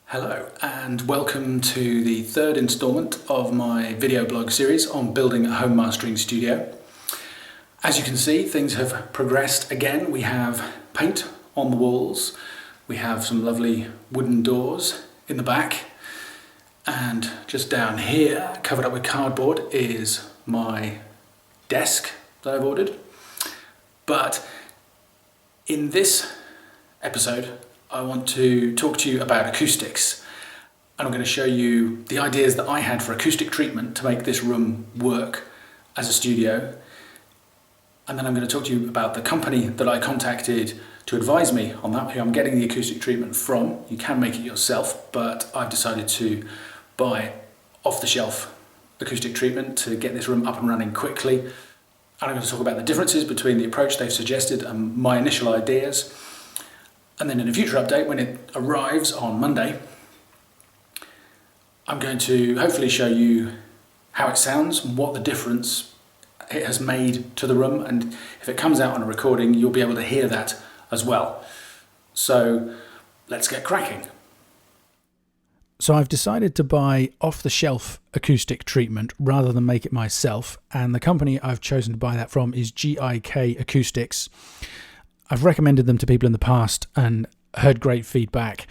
Hello and welcome to the third instalment of my video blog series on building a home mastering studio. As you can see, things have progressed again. We have paint on the walls, we have some lovely wooden doors in the back, and just down here, covered up with cardboard, is my desk that I've ordered. But in this episode, I want to talk to you about acoustics, and I'm going to show you the ideas that I had for acoustic treatment to make this room work as a studio. And then I'm going to talk to you about the company that I contacted to advise me on that, who I'm getting the acoustic treatment from. You can make it yourself, but I've decided to buy off-the-shelf acoustic treatment to get this room up and running quickly. And I'm going to talk about the differences between the approach they've suggested and my initial ideas. And then in a future update, when it arrives on Monday, I'm going to hopefully show you how it sounds, what the difference it has made to the room, and if it comes out on a recording, you'll be able to hear that as well. So let's get cracking. So I've decided to buy off-the-shelf acoustic treatment rather than make it myself, and the company I've chosen to buy that from is GIK Acoustics. I've recommended them to people in the past and heard great feedback.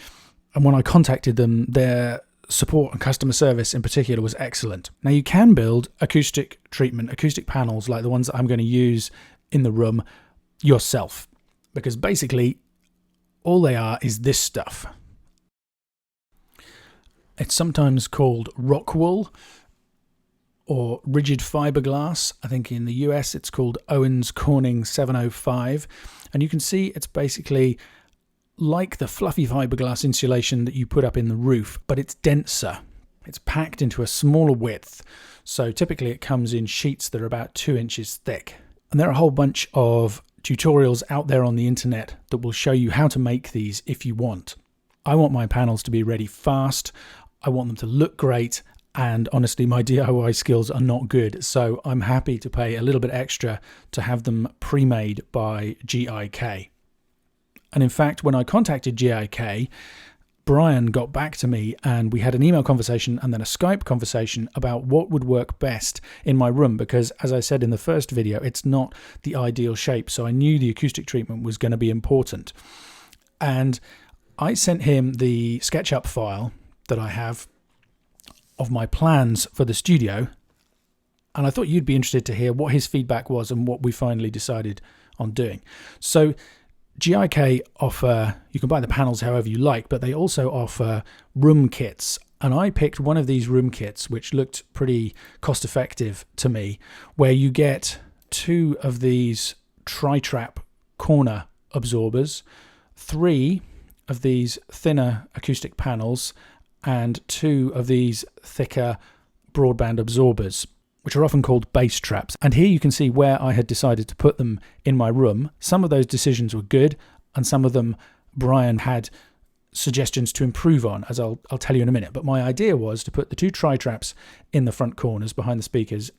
And when I contacted them, their support and customer service in particular was excellent. Now you can build acoustic treatment, acoustic panels like the ones that I'm going to use in the room yourself. Because basically all they are is this stuff. It's sometimes called rock wool or rigid fiberglass. I think in the US it's called Owens Corning 705. And you can see it's basically like the fluffy fiberglass insulation that you put up in the roof, but it's denser. It's packed into a smaller width. So typically it comes in sheets that are about 2 inches thick. And there are a whole bunch of tutorials out there on the internet that will show you how to make these if you want. I want my panels to be ready fast. I want them to look great. And honestly, my DIY skills are not good, so I'm happy to pay a little bit extra to have them pre-made by GIK. And in fact, when I contacted GIK, Brian got back to me and we had an email conversation and then a Skype conversation about what would work best in my room, because as I said in the first video, it's not the ideal shape, so I knew the acoustic treatment was going to be important. And I sent him the SketchUp file that I have of my plans for the studio, and I thought you'd be interested to hear what his feedback was and what we finally decided on doing. So GIK offer, you can buy the panels however you like, but they also offer room kits, and I picked one of these room kits which looked pretty cost effective to me, where you get 2 of these tri-trap corner absorbers, 3 of these thinner acoustic panels, and 2 of these thicker broadband absorbers, which are often called bass traps. And here you can see where I had decided to put them in my room. Some of those decisions were good, and some of them Brian had suggestions to improve on, as I'll tell you in a minute. But my idea was to put the 2 tri-traps in the front corners behind the speakers.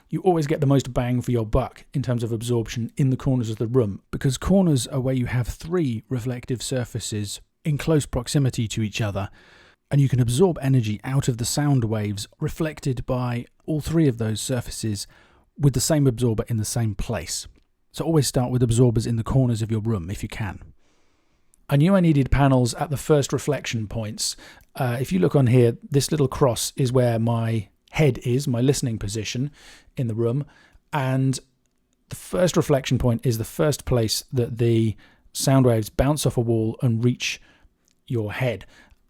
You always get the most bang for your buck in terms of absorption in the corners of the room, because corners are where you have 3 reflective surfaces in close proximity to each other, and you can absorb energy out of the sound waves reflected by all 3 of those surfaces with the same absorber in the same place. So always start with absorbers in the corners of your room if you can. I knew I needed panels at the first reflection points. If you look on here, this little cross is where my head is, my listening position in the room, and the first reflection point is the first place that the sound waves bounce off a wall and reach your head.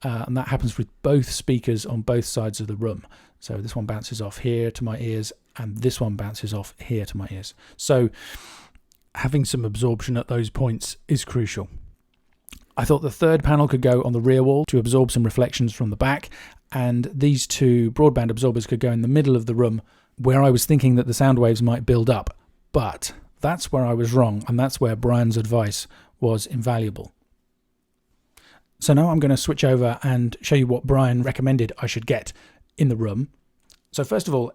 And that happens with both speakers on both sides of the room. So this one bounces off here to my ears, and this one bounces off here to my ears. So having some absorption at those points is crucial. I thought the third panel could go on the rear wall to absorb some reflections from the back, and these 2 broadband absorbers could go in the middle of the room where I was thinking that the sound waves might build up. But that's where I was wrong, and that's where Brian's advice was invaluable. So now I'm going to switch over and show you what Brian recommended I should get in the room. So first of all,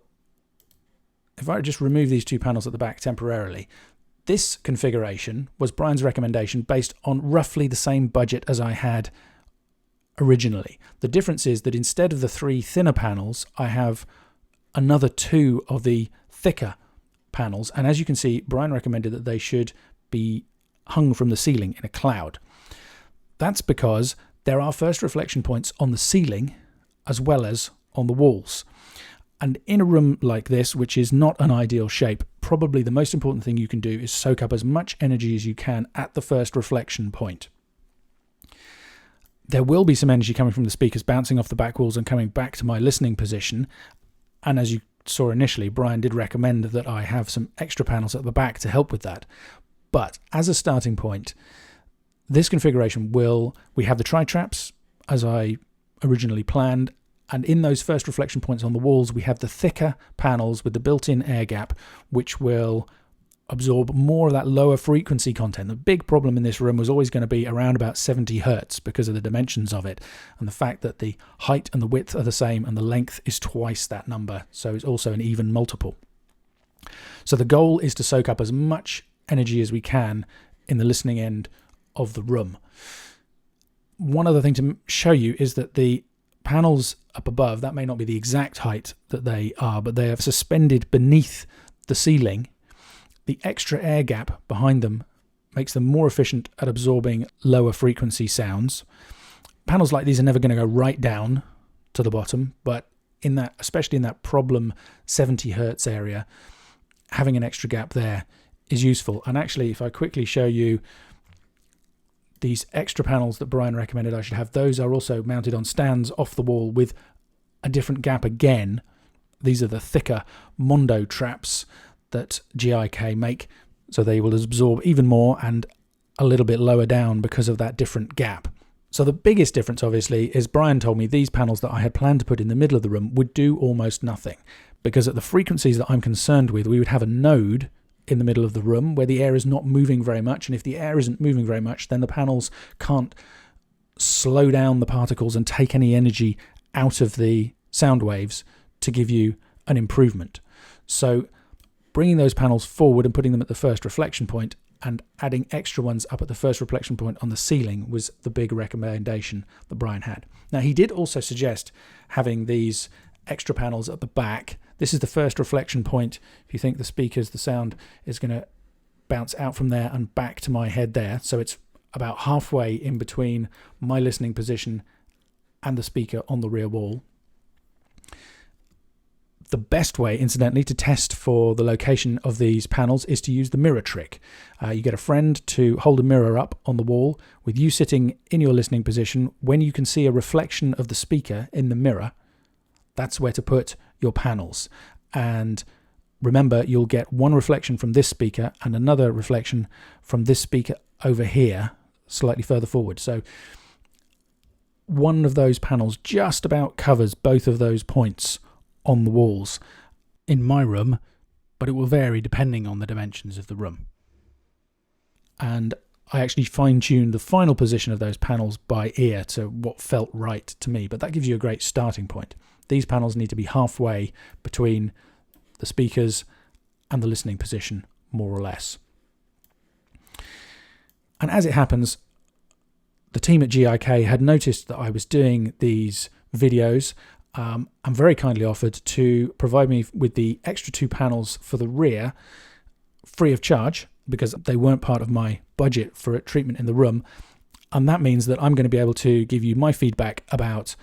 if I just remove these 2 panels at the back temporarily, this configuration was Brian's recommendation based on roughly the same budget as I had originally. The difference is that instead of the 3 thinner panels, I have another 2 of the thicker panels. And as you can see, Brian recommended that they should be hung from the ceiling in a cloud. That's because there are first reflection points on the ceiling as well as on the walls. And in a room like this, which is not an ideal shape, probably the most important thing you can do is soak up as much energy as you can at the first reflection point. There will be some energy coming from the speakers bouncing off the back walls and coming back to my listening position. And as you saw initially, Brian did recommend that I have some extra panels at the back to help with that. But as a starting point, this configuration we have the tri-traps as I originally planned, and in those first reflection points on the walls, we have the thicker panels with the built-in air gap, which will absorb more of that lower frequency content. The big problem in this room was always going to be around about 70 hertz because of the dimensions of it, and the fact that the height and the width are the same and the length is twice that number, so it's also an even multiple. So the goal is to soak up as much energy as we can in the listening end of the room. One other thing to show you is that the panels up above, that may not be the exact height that they are, but they are suspended beneath the ceiling. The extra air gap behind them makes them more efficient at absorbing lower frequency sounds. Panels like these are never going to go right down to the bottom, but in that, especially in that problem 70 hertz area, having an extra gap there is useful. And actually, if I quickly show you these extra panels that Brian recommended I should have, those are also mounted on stands off the wall with a different gap again. These are the thicker Mondo traps that GIK make, so they will absorb even more and a little bit lower down because of that different gap. So the biggest difference, obviously, is Brian told me these panels that I had planned to put in the middle of the room would do almost nothing, because at the frequencies that I'm concerned with, we would have a node in the middle of the room where the air is not moving very much, and if the air isn't moving very much, then the panels can't slow down the particles and take any energy out of the sound waves to give you an improvement. So bringing those panels forward and putting them at the first reflection point and adding extra ones up at the first reflection point on the ceiling was the big recommendation that Brian had. Now, he did also suggest having these extra panels at the back. This is the first reflection point. If you think the speakers, the sound is going to bounce out from there and back to my head there. So it's about halfway in between my listening position and the speaker on the rear wall. The best way, incidentally, to test for the location of these panels is to use the mirror trick. You get a friend to hold a mirror up on the wall with you sitting in your listening position. When you can see a reflection of the speaker in the mirror, that's where to put your panels. And remember, you'll get one reflection from this speaker and another reflection from this speaker over here, slightly further forward. So one of those panels just about covers both of those points on the walls in my room, but it will vary depending on the dimensions of the room. And I actually fine-tuned the final position of those panels by ear to what felt right to me, but that gives you a great starting point. These panels need to be halfway between the speakers and the listening position, more or less. And as it happens, the team at GIK had noticed that I was doing these videos and very kindly offered to provide me with the extra 2 panels for the rear free of charge, because they weren't part of my budget for treatment in the room. And that means that I'm going to be able to give you my feedback about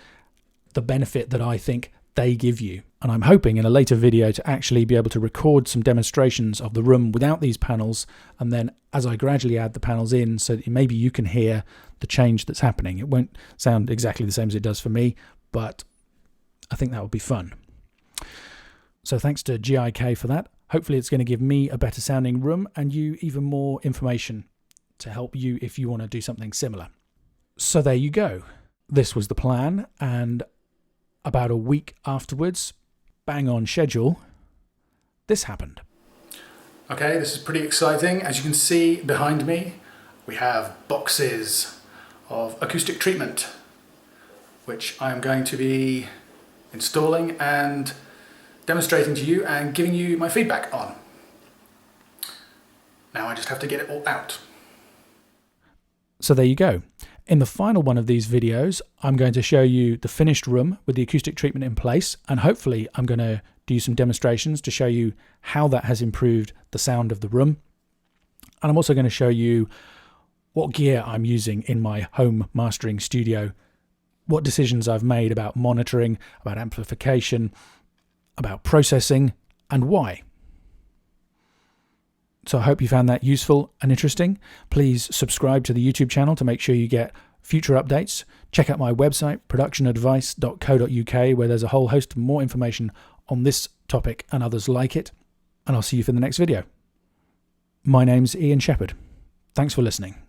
the benefit that I think they give you. And I'm hoping in a later video to actually be able to record some demonstrations of the room without these panels, and then as I gradually add the panels in, so that maybe you can hear the change that's happening. It won't sound exactly the same as it does for me, but I think that would be fun. So thanks to GIK for that. Hopefully it's going to give me a better sounding room and you even more information to help you if you want to do something similar. So there you go. This was the plan, and about a week afterwards, bang on schedule, this happened. Okay, this is pretty exciting. As you can see behind me, we have boxes of acoustic treatment, which I am going to be installing and demonstrating to you and giving you my feedback on. Now I just have to get it all out. So there you go. In the final one of these videos, I'm going to show you the finished room with the acoustic treatment in place, and hopefully I'm going to do some demonstrations to show you how that has improved the sound of the room. And I'm also going to show you what gear I'm using in my home mastering studio, what decisions I've made about monitoring, about amplification, about processing, and why. So I hope you found that useful and interesting. Please subscribe to the YouTube channel to make sure you get future updates. Check out my website, productionadvice.co.uk, where there's a whole host of more information on this topic and others like it. And I'll see you for the next video. My name's Ian Shepherd. Thanks for listening.